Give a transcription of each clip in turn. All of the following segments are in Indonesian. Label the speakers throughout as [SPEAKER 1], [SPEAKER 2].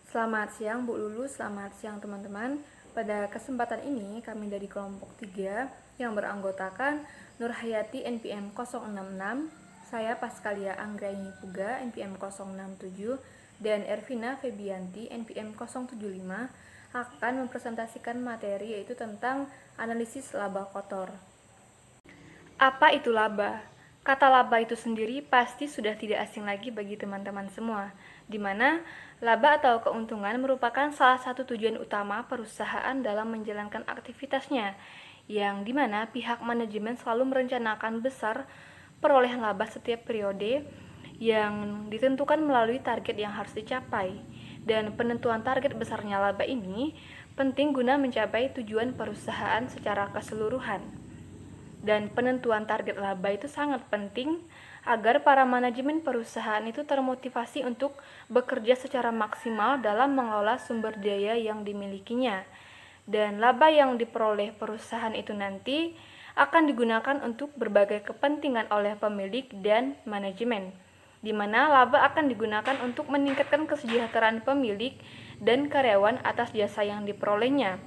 [SPEAKER 1] Selamat siang Bu Lulu, selamat siang teman-teman. Pada kesempatan ini kami dari kelompok 3 yang beranggotakan Nurhayati NPM 066, saya Paskalia Anggraini Puga NPM 067, dan Ervina Febianti NPM 075 akan mempresentasikan materi yaitu tentang analisis laba kotor. Apa itu laba? Kata laba itu sendiri pasti sudah tidak asing lagi bagi teman-teman semua, di mana laba atau keuntungan merupakan salah satu tujuan utama perusahaan dalam menjalankan aktivitasnya, yang dimana pihak manajemen selalu merencanakan besar perolehan laba setiap periode yang ditentukan melalui target yang harus dicapai. Dan penentuan target besarnya laba ini penting guna mencapai tujuan perusahaan secara keseluruhan. Dan penentuan target laba itu sangat penting agar para manajemen perusahaan itu termotivasi untuk bekerja secara maksimal dalam mengelola sumber daya yang dimilikinya. Dan laba yang diperoleh perusahaan itu nanti akan digunakan untuk berbagai kepentingan oleh pemilik dan manajemen, di mana laba akan digunakan untuk meningkatkan kesejahteraan pemilik dan karyawan atas jasa yang diperolehnya.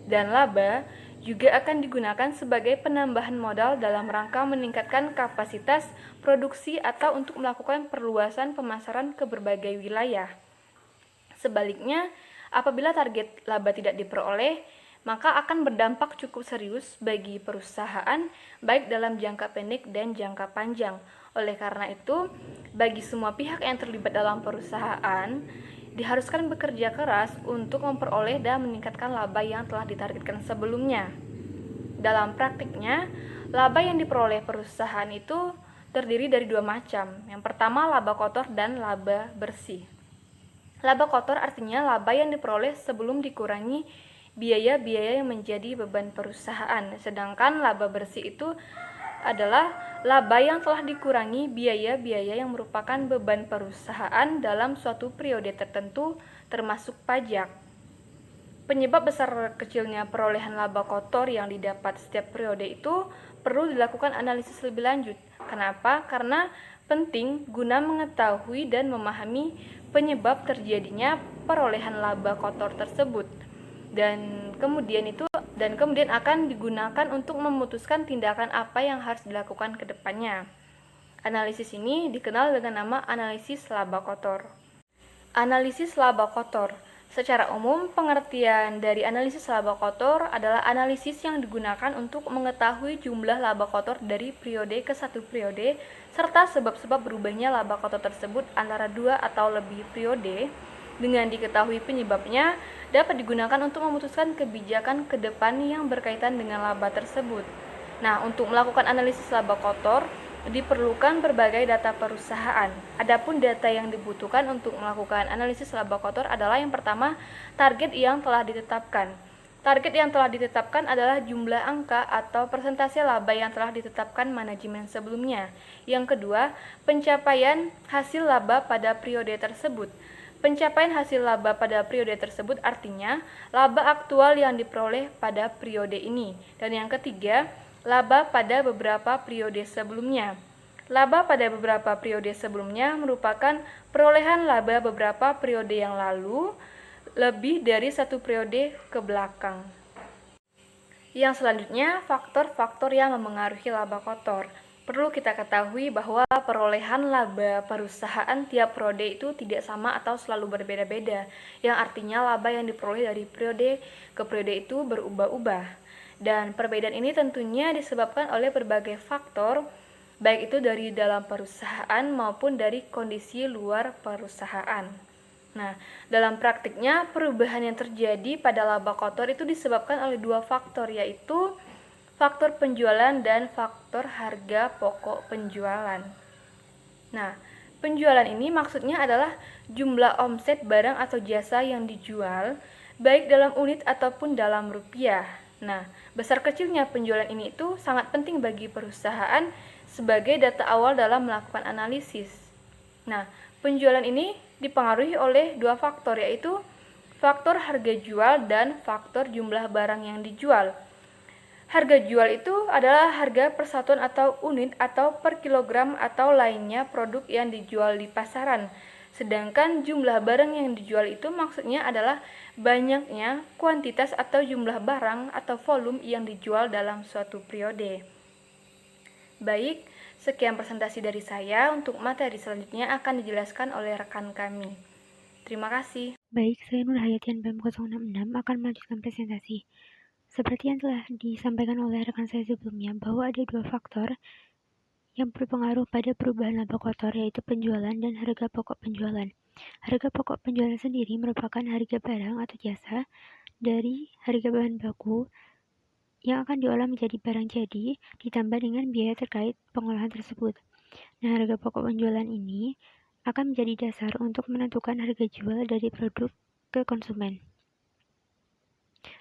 [SPEAKER 1] Dan laba juga akan digunakan sebagai penambahan modal dalam rangka meningkatkan kapasitas produksi atau untuk melakukan perluasan pemasaran ke berbagai wilayah. Sebaliknya, apabila target laba tidak diperoleh, maka akan berdampak cukup serius bagi perusahaan, baik dalam jangka pendek dan jangka panjang. Oleh karena itu, bagi semua pihak yang terlibat dalam perusahaan, diharuskan bekerja keras untuk memperoleh dan meningkatkan laba yang telah ditargetkan sebelumnya. Dalam praktiknya, laba yang diperoleh perusahaan itu terdiri dari dua macam. Yang pertama, laba kotor dan laba bersih. Laba kotor artinya laba yang diperoleh sebelum dikurangi biaya-biaya yang menjadi beban perusahaan. Sedangkan laba bersih itu adalah laba yang telah dikurangi biaya-biaya yang merupakan beban perusahaan dalam suatu periode tertentu, termasuk pajak. Penyebab besar kecilnya perolehan laba kotor yang didapat setiap periode itu perlu dilakukan analisis lebih lanjut. Kenapa? Karena penting guna mengetahui dan memahami penyebab terjadinya perolehan laba kotor tersebut. Dan kemudian akan digunakan untuk memutuskan tindakan apa yang harus dilakukan ke depannya. Analisis ini dikenal dengan nama analisis laba kotor. Analisis laba kotor. Secara umum, pengertian dari analisis laba kotor adalah analisis yang digunakan untuk mengetahui jumlah laba kotor dari periode ke satu periode, serta sebab-sebab berubahnya laba kotor tersebut antara dua atau lebih periode. Dengan diketahui penyebabnya, dapat digunakan untuk memutuskan kebijakan ke depan yang berkaitan dengan laba tersebut. Nah, untuk melakukan analisis laba kotor, diperlukan berbagai data perusahaan. Adapun data yang dibutuhkan untuk melakukan analisis laba kotor adalah yang pertama, target yang telah ditetapkan. Target yang telah ditetapkan adalah jumlah angka atau persentase laba yang telah ditetapkan manajemen sebelumnya. Yang kedua, pencapaian hasil laba pada periode tersebut. Pencapaian hasil laba pada periode tersebut artinya laba aktual yang diperoleh pada periode ini. Dan yang ketiga, laba pada beberapa periode sebelumnya. Laba pada beberapa periode sebelumnya merupakan perolehan laba beberapa periode yang lalu lebih dari satu periode ke belakang. Yang selanjutnya, faktor-faktor yang memengaruhi laba kotor. Perlu kita ketahui bahwa perolehan laba perusahaan tiap periode itu tidak sama atau selalu berbeda-beda, yang artinya laba yang diperoleh dari periode ke periode itu berubah-ubah. Dan perbedaan ini tentunya disebabkan oleh berbagai faktor, baik itu dari dalam perusahaan maupun dari kondisi luar perusahaan. Nah, dalam praktiknya perubahan yang terjadi pada laba kotor itu disebabkan oleh dua faktor, yaitu faktor penjualan dan faktor harga pokok penjualan. Nah, penjualan ini maksudnya adalah jumlah omset barang atau jasa yang dijual, baik dalam unit ataupun dalam rupiah. Nah, besar kecilnya penjualan ini itu sangat penting bagi perusahaan sebagai data awal dalam melakukan analisis. Nah, penjualan ini dipengaruhi oleh dua faktor, yaitu faktor harga jual dan faktor jumlah barang yang dijual. Harga jual itu adalah harga persatuan atau unit atau per kilogram atau lainnya produk yang dijual di pasaran. Sedangkan jumlah barang yang dijual itu maksudnya adalah banyaknya kuantitas atau jumlah barang atau volume yang dijual dalam suatu periode. Baik, sekian presentasi dari saya. Untuk materi selanjutnya akan dijelaskan oleh rekan kami. Terima kasih.
[SPEAKER 2] Baik, saya Nurhayati NPM 066 akan melanjutkan presentasi. Seperti yang telah disampaikan oleh rekan saya sebelumnya, bahwa ada dua faktor yang berpengaruh pada perubahan laba kotor, yaitu penjualan dan harga pokok penjualan. Harga pokok penjualan sendiri merupakan harga barang atau jasa dari harga bahan baku yang akan diolah menjadi barang jadi, ditambah dengan biaya terkait pengolahan tersebut. Nah, harga pokok penjualan ini akan menjadi dasar untuk menentukan harga jual dari produk ke konsumen.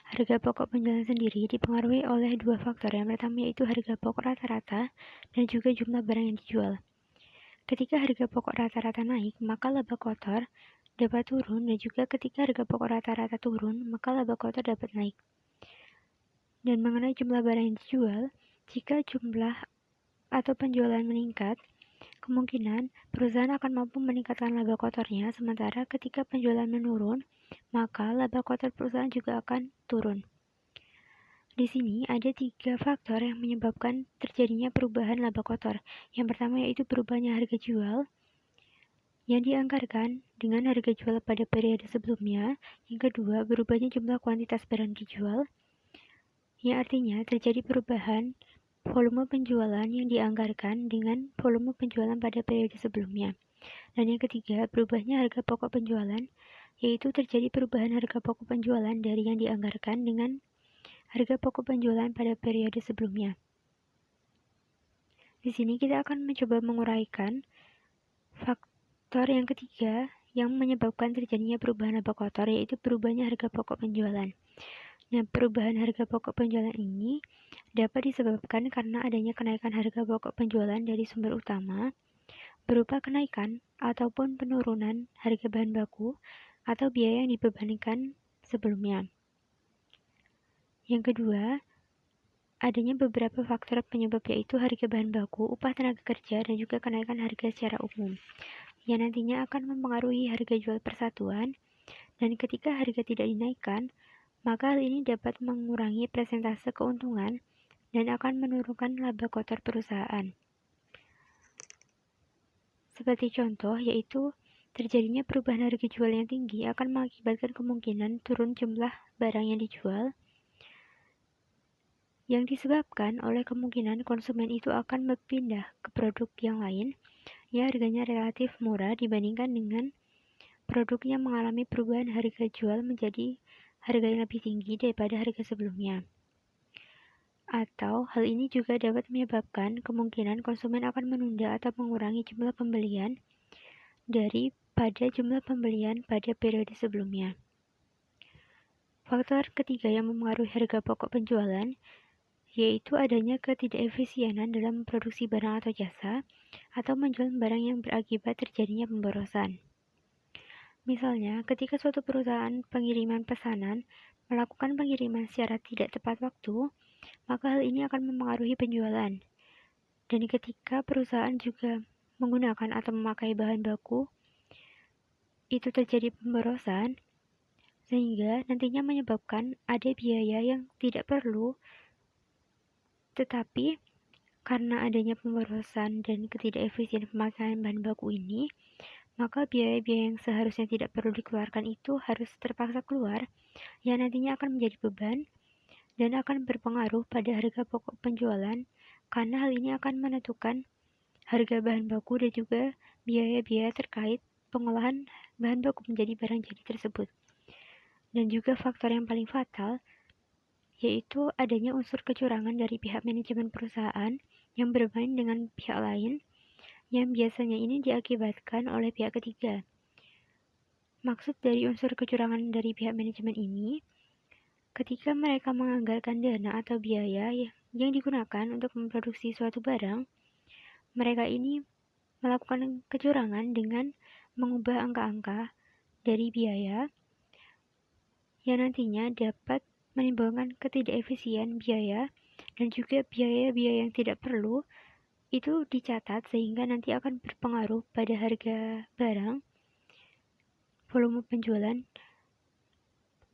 [SPEAKER 2] Harga pokok penjualan sendiri dipengaruhi oleh dua faktor. Yang pertama yaitu harga pokok rata-rata dan juga jumlah barang yang dijual. Ketika harga pokok rata-rata naik, maka laba kotor dapat turun, dan juga ketika harga pokok rata-rata turun, maka laba kotor dapat naik. Dan mengenai jumlah barang yang dijual, jika jumlah atau penjualan meningkat, kemungkinan perusahaan akan mampu meningkatkan laba kotornya, sementara ketika penjualan menurun, maka laba kotor perusahaan juga akan turun. Di sini ada 3 faktor yang menyebabkan terjadinya perubahan laba kotor. Yang pertama yaitu berubahnya harga jual yang dianggarkan dengan harga jual pada periode sebelumnya. Yang kedua, berubahnya jumlah kuantitas barang dijual, yang artinya terjadi perubahan volume penjualan yang dianggarkan dengan volume penjualan pada periode sebelumnya. Dan yang ketiga, berubahnya harga pokok penjualan, yaitu terjadi perubahan harga pokok penjualan dari yang dianggarkan dengan harga pokok penjualan pada periode sebelumnya. Di sini kita akan mencoba menguraikan faktor yang ketiga yang menyebabkan terjadinya perubahan laba kotor, yaitu berubahnya harga pokok penjualan. Nah, perubahan harga pokok penjualan ini dapat disebabkan karena adanya kenaikan harga pokok penjualan dari sumber utama, berupa kenaikan ataupun penurunan harga bahan baku atau biaya yang dibebankan sebelumnya. Yang kedua, adanya beberapa faktor penyebab, yaitu harga bahan baku, upah tenaga kerja, dan juga kenaikan harga secara umum, yang nantinya akan mempengaruhi harga jual persatuan. Dan ketika harga tidak dinaikkan, maka hal ini dapat mengurangi persentase keuntungan dan akan menurunkan laba kotor perusahaan. Seperti contoh, yaitu terjadinya perubahan harga jual yang tinggi akan mengakibatkan kemungkinan turun jumlah barang yang dijual, yang disebabkan oleh kemungkinan konsumen itu akan berpindah ke produk yang lain yang harganya relatif murah dibandingkan dengan produk yang mengalami perubahan harga jual menjadi harga yang lebih tinggi daripada harga sebelumnya. Atau hal ini juga dapat menyebabkan kemungkinan konsumen akan menunda atau mengurangi jumlah pembelian daripada jumlah pembelian pada periode sebelumnya. Faktor ketiga yang mempengaruhi harga pokok penjualan yaitu adanya ketidakefisienan dalam memproduksi barang atau jasa, atau menjual barang yang berakibat terjadinya pemborosan. Misalnya, ketika suatu perusahaan pengiriman pesanan melakukan pengiriman secara tidak tepat waktu, maka hal ini akan mempengaruhi penjualan. Dan ketika perusahaan juga menggunakan atau memakai bahan baku, itu terjadi pemborosan, sehingga nantinya menyebabkan ada biaya yang tidak perlu, tetapi karena adanya pemborosan dan ketidakefisien pemakaian bahan baku ini, maka biaya-biaya yang seharusnya tidak perlu dikeluarkan itu harus terpaksa keluar, yang nantinya akan menjadi beban dan akan berpengaruh pada harga pokok penjualan, karena hal ini akan menentukan harga bahan baku dan juga biaya-biaya terkait pengolahan bahan baku menjadi barang jadi tersebut. Dan juga faktor yang paling fatal, yaitu adanya unsur kecurangan dari pihak manajemen perusahaan yang bermain dengan pihak lain, yang biasanya ini diakibatkan oleh pihak ketiga. Maksud dari unsur kecurangan dari pihak manajemen ini, ketika mereka menganggarkan dana atau biaya yang digunakan untuk memproduksi suatu barang, mereka ini melakukan kecurangan dengan mengubah angka-angka dari biaya yang nantinya dapat menimbulkan ketidakefisien biaya, dan juga biaya-biaya yang tidak perlu itu dicatat sehingga nanti akan berpengaruh pada harga barang volume penjualan,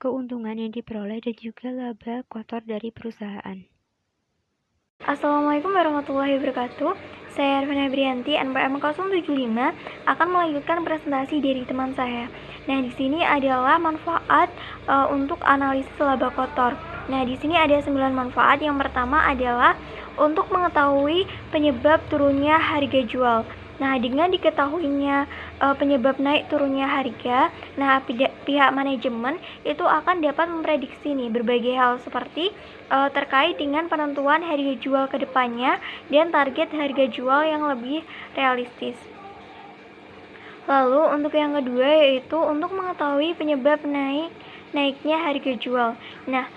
[SPEAKER 2] keuntungan yang diperoleh, dan juga laba kotor dari perusahaan.
[SPEAKER 3] Assalamualaikum warahmatullahi wabarakatuh. Saya Arvina Brianti, NPM 075, akan melanjutkan presentasi dari teman saya. Nah, di sini adalah manfaat untuk analisis laba kotor. Nah, di sini ada 9 manfaat. Yang pertama adalah untuk mengetahui penyebab turunnya harga jual. Nah, dengan diketahuinya penyebab naik turunnya harga, nah pihak manajemen itu akan dapat memprediksi nih berbagai hal seperti terkait dengan penentuan harga jual ke depannya dan target harga jual yang lebih realistis. Lalu untuk yang kedua yaitu untuk mengetahui penyebab naiknya harga jual. Nah,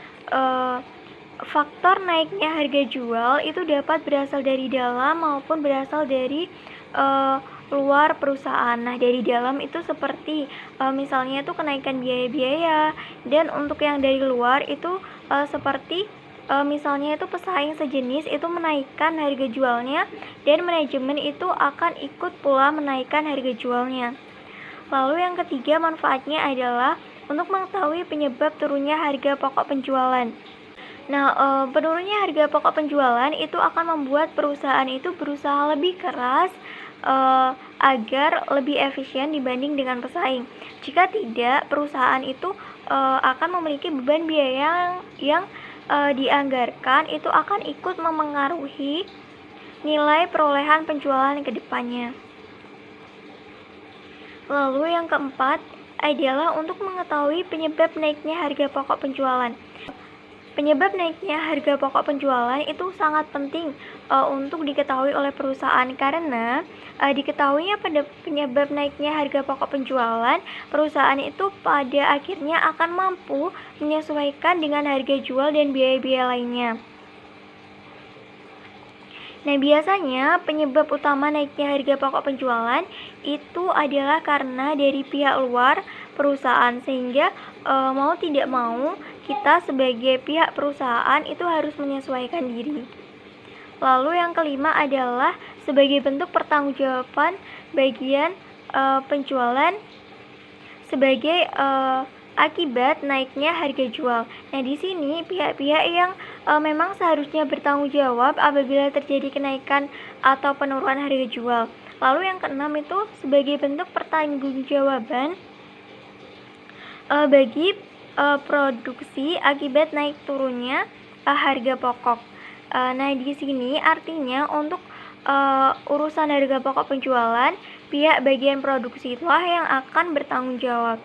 [SPEAKER 3] faktor naiknya harga jual itu dapat berasal dari dalam maupun berasal dari luar perusahaan. Nah, dari dalam itu seperti misalnya itu kenaikan biaya-biaya, dan untuk yang dari luar itu seperti misalnya itu pesaing sejenis itu menaikkan harga jualnya dan manajemen itu akan ikut pula menaikkan harga jualnya. Lalu yang ketiga manfaatnya adalah untuk mengetahui penyebab turunnya harga pokok penjualan. Nah, penurunnya harga pokok penjualan itu akan membuat perusahaan itu berusaha lebih keras agar lebih efisien dibanding dengan pesaing. Jika tidak, perusahaan itu akan memiliki beban biaya yang dianggarkan itu akan ikut memengaruhi nilai perolehan penjualan ke depannya. Lalu yang keempat adalah untuk mengetahui penyebab naiknya harga pokok penjualan. Penyebab naiknya harga pokok penjualan itu sangat penting untuk diketahui oleh perusahaan karena diketahuinya pada penyebab naiknya harga pokok penjualan, perusahaan itu pada akhirnya akan mampu menyesuaikan dengan harga jual dan biaya-biaya lainnya. Nah, biasanya penyebab utama naiknya harga pokok penjualan itu adalah karena dari pihak luar perusahaan, sehingga mau tidak mau kita sebagai pihak perusahaan itu harus menyesuaikan diri. Lalu yang kelima adalah sebagai bentuk pertanggungjawaban bagian penjualan sebagai akibat naiknya harga jual. Nah, di sini pihak-pihak yang memang seharusnya bertanggung jawab apabila terjadi kenaikan atau penurunan harga jual. Lalu yang keenam itu sebagai bentuk pertanggungjawaban bagi produksi akibat naik turunnya harga pokok. Nah, di sini artinya untuk urusan harga pokok penjualan, pihak bagian produksi itulah yang akan bertanggung jawab.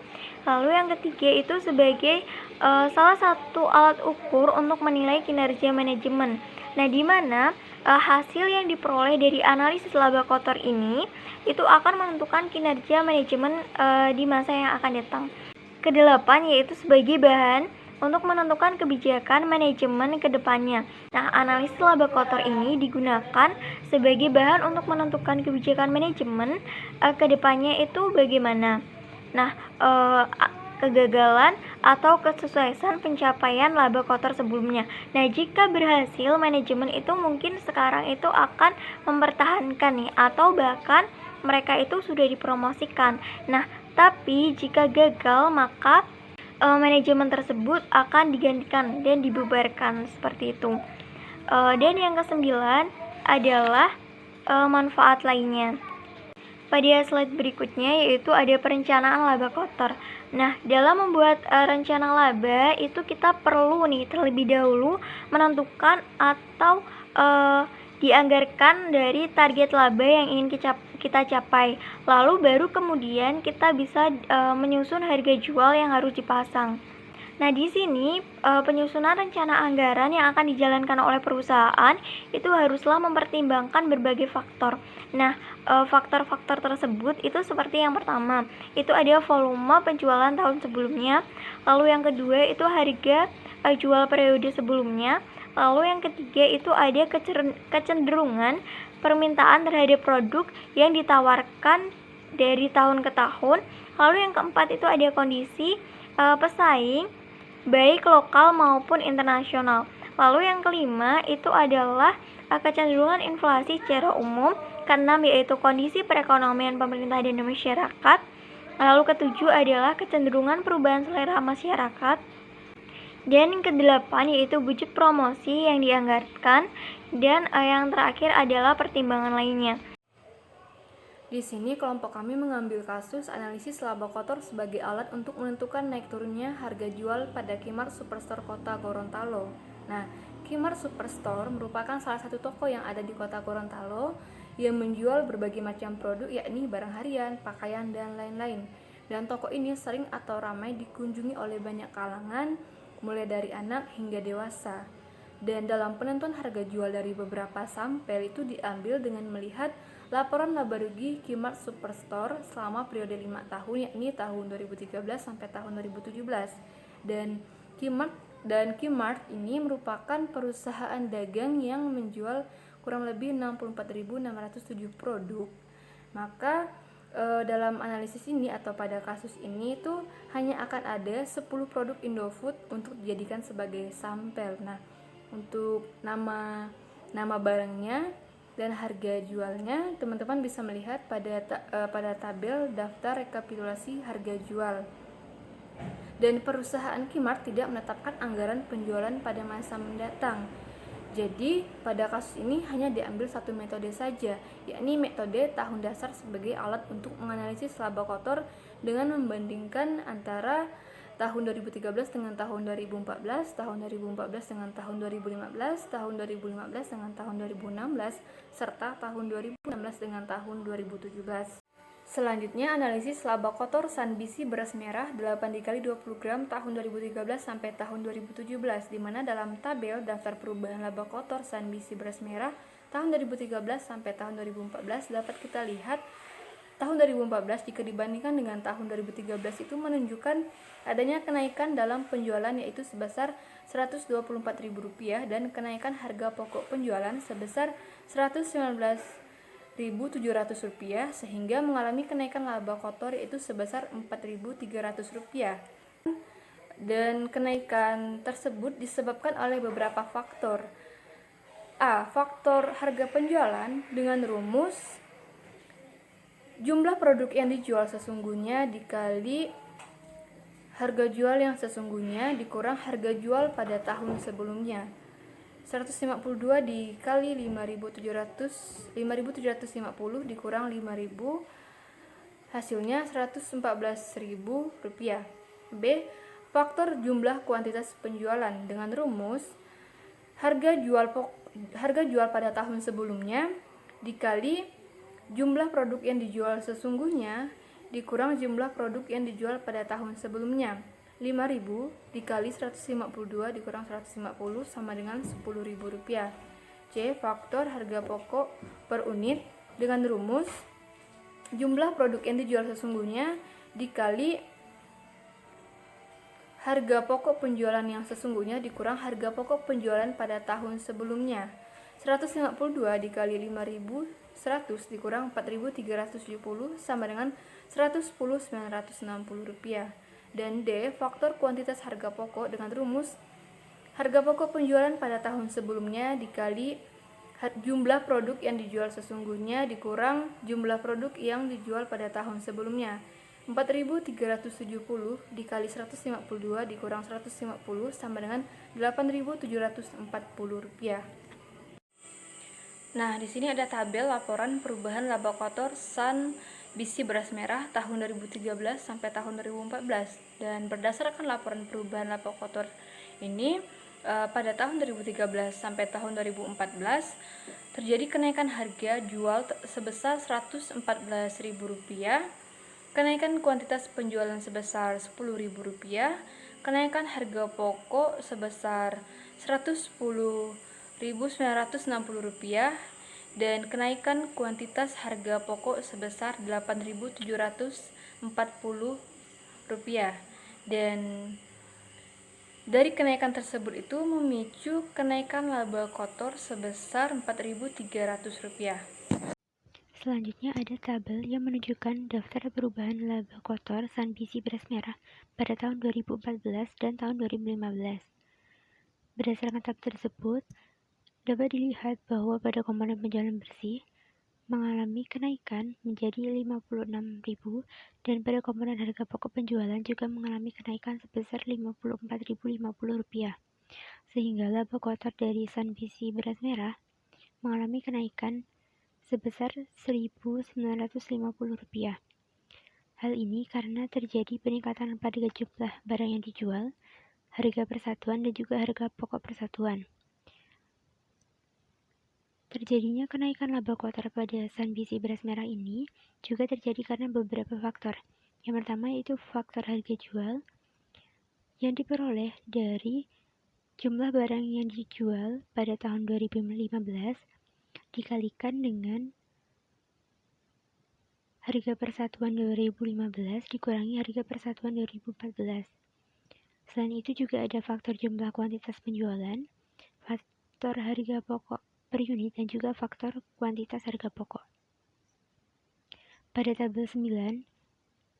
[SPEAKER 3] Lalu yang ketiga itu sebagai salah satu alat ukur untuk menilai kinerja manajemen. Nah, di mana hasil yang diperoleh dari analisis laba kotor ini itu akan menentukan kinerja manajemen di masa yang akan datang. Kedelapan yaitu sebagai bahan untuk menentukan kebijakan manajemen ke depannya. Nah, analisis laba kotor ini digunakan sebagai bahan untuk menentukan kebijakan manajemen ke depannya itu bagaimana. Nah, kegagalan atau kesuksesan pencapaian laba kotor sebelumnya. Nah, jika berhasil, manajemen itu mungkin sekarang itu akan mempertahankan nih, atau bahkan mereka itu sudah dipromosikan. Nah, tapi jika gagal maka manajemen tersebut akan digantikan dan dibubarkan seperti itu. Dan yang kesembilan adalah manfaat lainnya. Pada slide berikutnya yaitu ada perencanaan laba kotor. Nah, dalam membuat rencana laba itu kita perlu nih terlebih dahulu menentukan atau dianggarkan dari target laba yang ingin kita capai. Lalu baru kemudian kita bisa menyusun harga jual yang harus dipasang. Nah, di sini penyusunan rencana anggaran yang akan dijalankan oleh perusahaan itu haruslah mempertimbangkan berbagai faktor. Nah, faktor-faktor tersebut itu seperti yang pertama, itu ada volume penjualan tahun sebelumnya. Lalu yang kedua itu harga jual periode sebelumnya. Lalu yang ketiga itu ada kecenderungan permintaan terhadap produk yang ditawarkan dari tahun ke tahun. Lalu yang keempat itu ada kondisi pesaing baik lokal maupun internasional. Lalu yang kelima itu adalah kecenderungan inflasi secara umum, keenam yaitu kondisi perekonomian pemerintah dan masyarakat, Lalu ketujuh adalah kecenderungan perubahan selera masyarakat. Dan yang kedelapan yaitu budget promosi yang dianggarkan. Dan yang terakhir adalah pertimbangan lainnya.
[SPEAKER 1] Di sini kelompok kami mengambil kasus analisis laba kotor sebagai alat untuk menentukan naik turunnya harga jual pada Kmart Superstore Kota Gorontalo. Nah, Kmart Superstore merupakan salah satu toko yang ada di Kota Gorontalo yang menjual berbagai macam produk yakni barang harian, pakaian, dan lain-lain. Dan toko ini sering atau ramai dikunjungi oleh banyak kalangan, mulai dari anak hingga dewasa. Dan dalam penentuan harga jual dari beberapa sampel itu diambil dengan melihat laporan laba rugi Kmart Superstore selama periode 5 tahun yakni tahun 2013 sampai tahun 2017. Dan Kmart ini merupakan perusahaan dagang yang menjual kurang lebih 64.607 produk. Maka dalam analisis ini atau pada kasus ini tuh hanya akan ada 10 produk Indofood untuk dijadikan sebagai sampel. Nah, untuk nama barangnya dan harga jualnya teman-teman bisa melihat pada tabel daftar rekapitulasi harga jual. Dan perusahaan Kmart tidak menetapkan anggaran penjualan pada masa mendatang. Jadi pada kasus ini hanya diambil satu metode saja, yakni metode tahun dasar sebagai alat untuk menganalisis laba kotor dengan membandingkan antara tahun 2013 dengan tahun 2014, tahun 2014 dengan tahun 2015, tahun 2015 dengan tahun 2016, serta tahun 2016 dengan tahun 2017. Selanjutnya, analisis laba kotor Sanbisi beras merah 8 dikali 20 gram tahun 2013 sampai tahun 2017, di mana dalam tabel daftar perubahan laba kotor Sanbisi beras merah tahun 2013 sampai tahun 2014 dapat kita lihat tahun 2014 jika dibandingkan dengan tahun 2013 itu menunjukkan adanya kenaikan dalam penjualan yaitu sebesar Rp124.000 dan kenaikan harga pokok penjualan sebesar Rp119.700 sehingga mengalami kenaikan laba kotor yaitu sebesar Rp4.300. Dan kenaikan tersebut disebabkan oleh beberapa faktor. A. Faktor harga penjualan dengan rumus jumlah produk yang dijual sesungguhnya dikali harga jual yang sesungguhnya dikurang harga jual pada tahun sebelumnya. 152 dikali 5.750 dikurang 5.000 hasilnya Rp114.000. B. Faktor jumlah kuantitas penjualan dengan rumus harga jual pada tahun sebelumnya dikali jumlah produk yang dijual sesungguhnya dikurang jumlah produk yang dijual pada tahun sebelumnya. 5.000 dikali 152 dikurang 150 sama dengan Rp10.000. C. Faktor harga pokok per unit dengan rumus jumlah produk yang dijual sesungguhnya dikali harga pokok penjualan yang sesungguhnya dikurang harga pokok penjualan pada tahun sebelumnya. 152 dikali 5.100 dikurang 4.370 sama dengan Rp110.960. Dan D. Faktor kuantitas harga pokok dengan rumus harga pokok penjualan pada tahun sebelumnya dikali jumlah produk yang dijual sesungguhnya dikurang jumlah produk yang dijual pada tahun sebelumnya. 4.370 dikali 152 dikurang 150 sama dengan Rp8.740. Nah, di sini ada tabel laporan perubahan laba kotor Sanbisi beras merah tahun 2013 sampai tahun 2014. Dan berdasarkan laporan perubahan laba kotor ini pada tahun 2013 sampai tahun 2014 terjadi kenaikan harga jual sebesar Rp114.000, kenaikan kuantitas penjualan sebesar Rp10.000, kenaikan harga pokok sebesar Rp110.960 dan kenaikan kuantitas harga pokok sebesar Rp8.740. Dan dari kenaikan tersebut itu memicu kenaikan laba kotor sebesar Rp4.300.
[SPEAKER 2] Selanjutnya ada tabel yang menunjukkan daftar perubahan laba kotor Sanbisi beras merah pada tahun 2014 dan tahun 2015. Berdasarkan tabel tersebut, dapat dilihat bahwa pada komponen penjualan bersih, mengalami kenaikan menjadi Rp56.000 dan pada komponen harga pokok penjualan juga mengalami kenaikan sebesar Rp54.050, sehingga laba kotor dari Sanbisi beras merah mengalami kenaikan sebesar Rp1.950. Hal ini karena terjadi peningkatan pada jumlah barang yang dijual, harga persatuan, dan juga harga pokok persatuan. Terjadinya kenaikan laba kotor pada Sanbisi beras merah ini juga terjadi karena beberapa faktor. Yang pertama yaitu faktor harga jual yang diperoleh dari jumlah barang yang dijual pada tahun 2015 dikalikan dengan harga persatuan 2015 dikurangi harga persatuan 2014. Selain itu juga ada faktor jumlah kuantitas penjualan, faktor harga pokok per unit, dan juga faktor kuantitas harga pokok. Pada tabel 9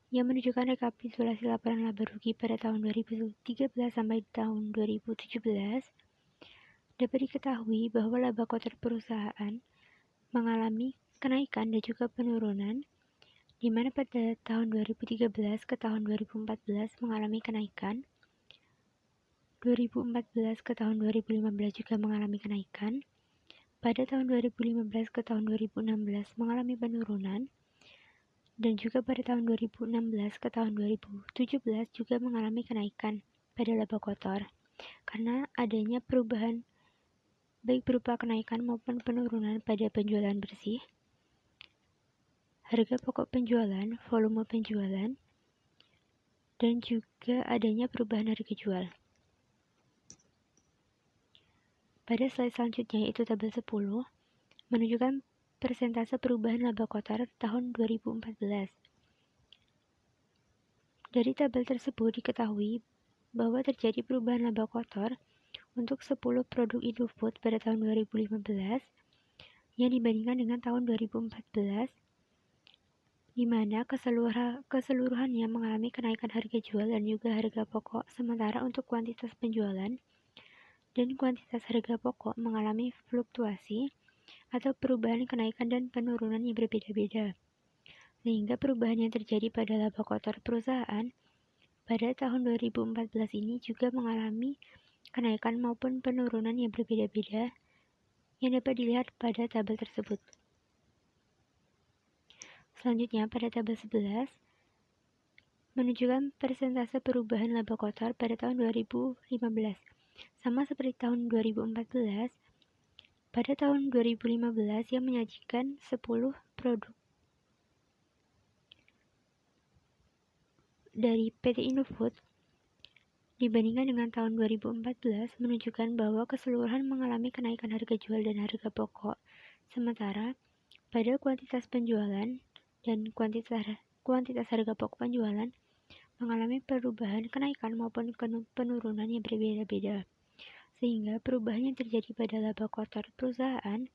[SPEAKER 2] yang menunjukkan rekapitulasi laporan laba rugi pada tahun 2013 sampai tahun 2017, dapat diketahui bahwa laba kotor perusahaan mengalami kenaikan dan juga penurunan, di mana pada tahun 2013 ke tahun 2014 mengalami kenaikan, 2014 ke tahun 2015 juga mengalami kenaikan, pada tahun 2015 ke tahun 2016 mengalami penurunan, dan juga pada tahun 2016 ke tahun 2017 juga mengalami kenaikan pada laba kotor karena adanya perubahan baik berupa kenaikan maupun penurunan pada penjualan bersih, harga pokok penjualan, volume penjualan, dan juga adanya perubahan harga jual. Pada slide selanjutnya yaitu tabel 10 menunjukkan persentase perubahan laba kotor tahun 2014. Dari tabel tersebut diketahui bahwa terjadi perubahan laba kotor untuk 10 produk Indofood pada tahun 2015 yang dibandingkan dengan tahun 2014, di mana keseluruhannya mengalami kenaikan harga jual dan juga harga pokok, sementara untuk kuantitas penjualan dan kuantitas harga pokok mengalami fluktuasi atau perubahan kenaikan dan penurunan yang berbeda-beda. Sehingga perubahan yang terjadi pada laba kotor perusahaan pada tahun 2014 ini juga mengalami kenaikan maupun penurunan yang berbeda-beda yang dapat dilihat pada tabel tersebut. Selanjutnya pada tabel 11 menunjukkan persentase perubahan laba kotor pada tahun 2015. Sama seperti tahun 2014, pada tahun 2015 yang menyajikan 10 produk dari PT Indofood dibandingkan dengan tahun 2014 menunjukkan bahwa keseluruhan mengalami kenaikan harga jual dan harga pokok, sementara pada kuantitas penjualan dan kuantitas harga pokok penjualan mengalami perubahan kenaikan maupun penurunan yang berbeda-beda, sehingga perubahan yang terjadi pada laba kotor perusahaan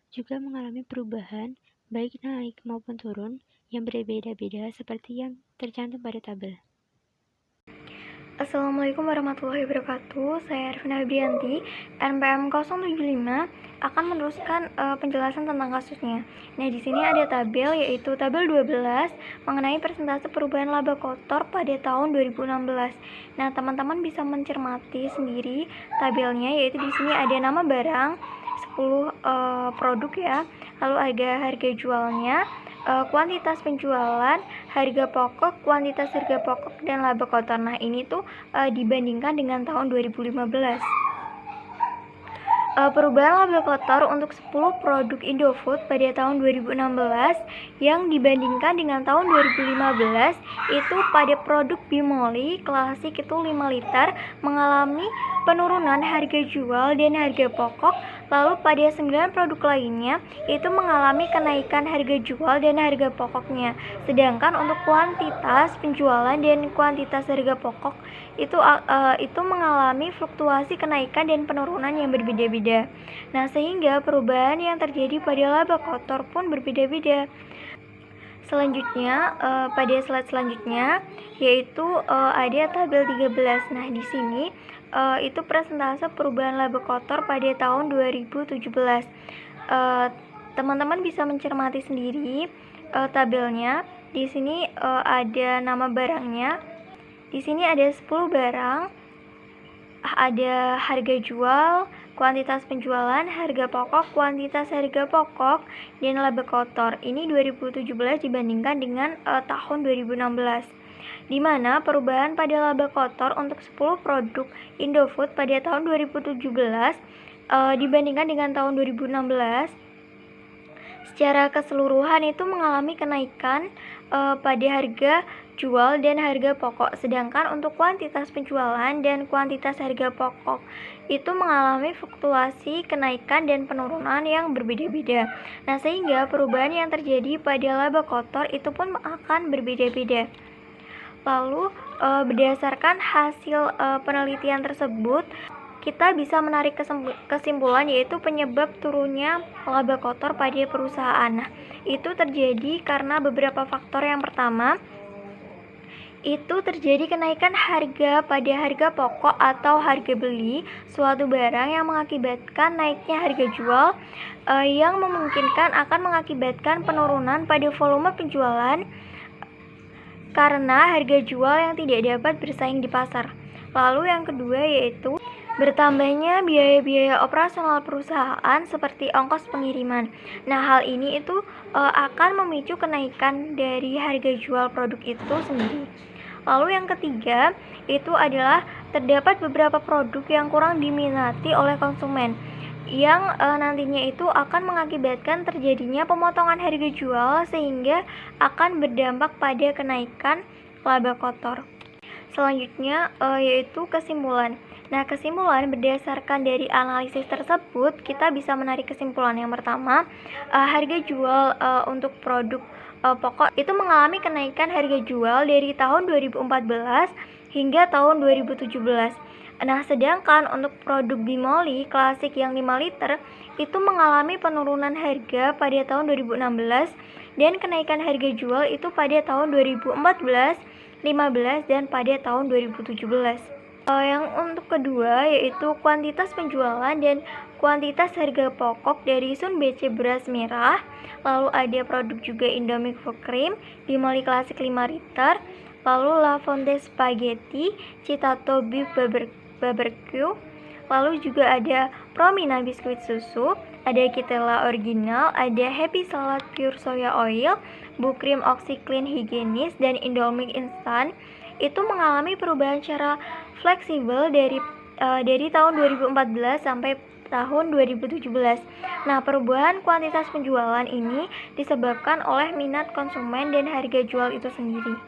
[SPEAKER 2] juga mengalami perubahan baik naik maupun turun yang berbeda-beda seperti yang tercantum pada tabel.
[SPEAKER 3] Assalamualaikum warahmatullahi wabarakatuh. Saya Arifina Febrianti, NPM 075 akan meneruskan penjelasan tentang kasusnya. Nah, di sini ada tabel yaitu tabel 12 mengenai persentase perubahan laba kotor pada tahun 2016. Nah, teman-teman bisa mencermati sendiri tabelnya, yaitu di sini ada nama barang 10 produk ya. Lalu ada harga jualnya, kuantitas penjualan, harga pokok, kuantitas harga pokok, dan laba kotor. Nah, ini tuh dibandingkan dengan tahun 2015. Perubahan laba kotor untuk 10 produk Indofood pada tahun 2016 yang dibandingkan dengan tahun 2015 itu pada produk Bimoli klasik itu 5 liter mengalami penurunan harga jual dan harga pokok, lalu pada 9 produk lainnya itu mengalami kenaikan harga jual dan harga pokoknya. Sedangkan untuk kuantitas penjualan dan kuantitas harga pokok itu mengalami fluktuasi kenaikan dan penurunan yang berbeda-beda. Nah, sehingga perubahan yang terjadi pada laba kotor pun berbeda-beda. Selanjutnya, pada slide selanjutnya yaitu ada tabel 13. Nah, di sini itu persentase perubahan laba kotor pada tahun 2017. teman-teman bisa mencermati sendiri tabelnya. Di sini ada nama barangnya. Di sini ada 10 barang. Ada harga jual, kuantitas penjualan, harga pokok, kuantitas harga pokok, dan laba kotor. Ini 2017 dibandingkan dengan tahun 2016. Di mana perubahan pada laba kotor untuk 10 produk Indofood pada tahun 2017 dibandingkan dengan tahun 2016 secara keseluruhan itu mengalami kenaikan pada harga jual dan harga pokok, sedangkan untuk kuantitas penjualan dan kuantitas harga pokok itu mengalami fluktuasi kenaikan dan penurunan yang berbeda-beda. Nah, sehingga perubahan yang terjadi pada laba kotor itu pun akan berbeda-beda. Lalu berdasarkan hasil penelitian tersebut, kita bisa menarik kesimpulan, yaitu penyebab turunnya laba kotor pada perusahaan. Nah, itu terjadi karena beberapa faktor. Yang pertama, itu terjadi kenaikan harga pada harga pokok atau harga beli suatu barang yang mengakibatkan naiknya harga jual, yang memungkinkan akan mengakibatkan penurunan pada volume penjualan karena harga jual yang tidak dapat bersaing di pasar. Lalu yang kedua yaitu bertambahnya biaya-biaya operasional perusahaan seperti ongkos pengiriman. Nah, hal ini itu akan memicu kenaikan dari harga jual produk itu sendiri. Lalu yang ketiga itu adalah terdapat beberapa produk yang kurang diminati oleh konsumen, yang nantinya itu akan mengakibatkan terjadinya pemotongan harga jual sehingga akan berdampak pada kenaikan laba kotor. Selanjutnya yaitu kesimpulan. Nah, kesimpulan berdasarkan dari analisis tersebut, kita bisa menarik kesimpulan. Yang pertama, harga jual untuk produk pokok itu mengalami kenaikan harga jual dari tahun 2014 hingga tahun 2017. Nah, sedangkan untuk produk Bimoli klasik yang 5 liter itu mengalami penurunan harga pada tahun 2016 dan kenaikan harga jual itu pada tahun 2014, 15 dan pada tahun 2017. Yang untuk kedua yaitu kuantitas penjualan dan kuantitas harga pokok dari Sun BC beras merah. Lalu ada produk juga Indomie Full Cream, Bimoli Klasik 5 liter, lalu La Fonte Spaghetti, Citato Beef Barbecue, lalu juga ada Promina biskuit susu, ada Kitela Original, ada Happy Salad Pure Soya Oil, Bukrim Oxy Clean Hygienis, dan Indomie Instant. Itu mengalami perubahan secara fleksibel dari tahun 2014 sampai tahun 2017. Nah, perubahan kuantitas penjualan ini disebabkan oleh minat konsumen dan harga jual itu sendiri.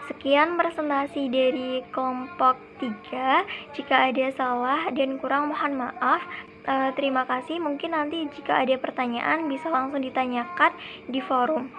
[SPEAKER 3] Sekian presentasi dari kelompok 3. Jika ada salah dan kurang mohon maaf. Terima kasih. Mungkin nanti jika ada pertanyaan bisa langsung ditanyakan di forum.